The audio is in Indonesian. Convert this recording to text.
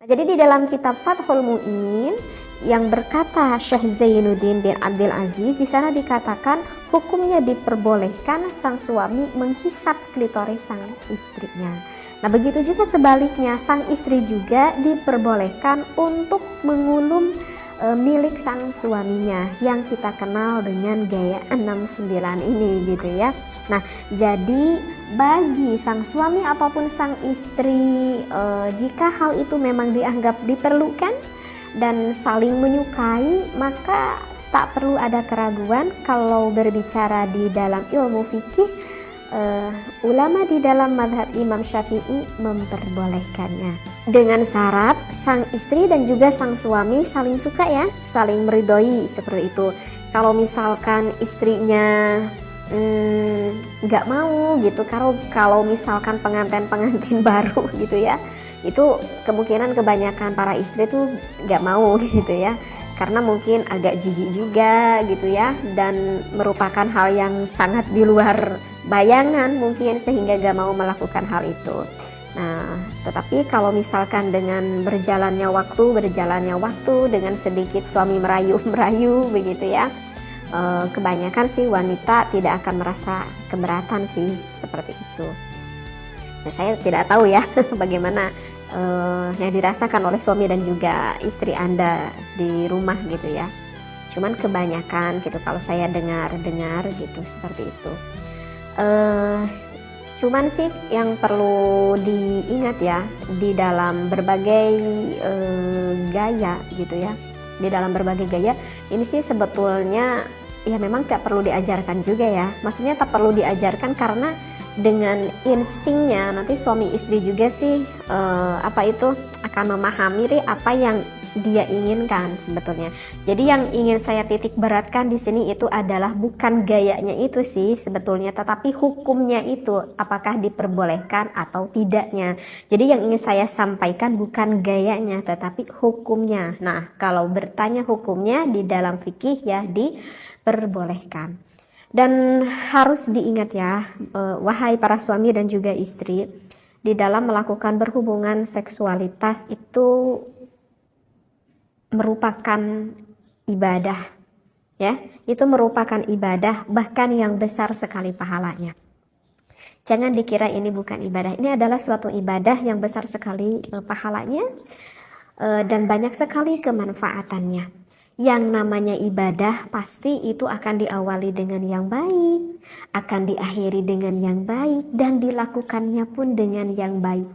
Jadi di dalam kitab Fathul Mu'in yang berkata Syekh Zainuddin bin Abdul Aziz, di sana dikatakan hukumnya diperbolehkan sang suami menghisap klitoris sang istrinya. Nah, begitu juga sebaliknya, sang istri juga diperbolehkan untuk mengulum milik sang suaminya yang kita kenal dengan gaya 69 ini gitu ya. Nah, jadi bagi sang suami ataupun sang istri, jika hal itu memang dianggap diperlukan dan saling menyukai, maka tak perlu ada keraguan kalau berbicara di dalam ilmu fikih, ulama di dalam madhab Imam Syafi'i memperbolehkannya dengan syarat sang istri dan juga sang suami saling suka ya, saling meridhoi seperti itu. Kalau misalkan istrinya nggak mau gitu, kalau misalkan pengantin baru gitu ya, itu kemungkinan kebanyakan para istri tuh nggak mau gitu ya, karena mungkin agak jijik juga gitu ya, dan merupakan hal yang sangat di luar bayangan mungkin, sehingga gak mau melakukan hal itu. Nah, tetapi kalau misalkan dengan berjalannya waktu dengan sedikit suami merayu begitu ya, kebanyakan sih wanita tidak akan merasa keberatan sih seperti itu. Nah, saya tidak tahu ya bagaimana yang dirasakan oleh suami dan juga istri Anda di rumah gitu ya. Cuman kebanyakan gitu kalau saya dengar gitu seperti itu. Cuman sih yang perlu diingat ya, di dalam berbagai gaya gitu ya, di dalam berbagai gaya ini sih sebetulnya ya memang tak perlu diajarkan juga ya. Maksudnya tak perlu diajarkan karena dengan instingnya nanti suami istri juga sih akan memahami apa yang dia inginkan sebetulnya. Jadi yang ingin saya titik beratkan di sini itu adalah bukan gayanya itu sih sebetulnya, tetapi hukumnya itu apakah diperbolehkan atau tidaknya. Jadi yang ingin saya sampaikan bukan gayanya tetapi hukumnya. Nah, kalau bertanya hukumnya di dalam fikih ya diperbolehkan. Dan harus diingat ya, wahai para suami dan juga istri, di dalam melakukan berhubungan seksualitas itu merupakan ibadah ya, itu merupakan ibadah bahkan yang besar sekali pahalanya. Jangan dikira ini bukan ibadah, ini adalah suatu ibadah yang besar sekali pahalanya dan banyak sekali kemanfaatannya. Yang namanya ibadah pasti itu akan diawali dengan yang baik, akan diakhiri dengan yang baik, dan dilakukannya pun dengan yang baik.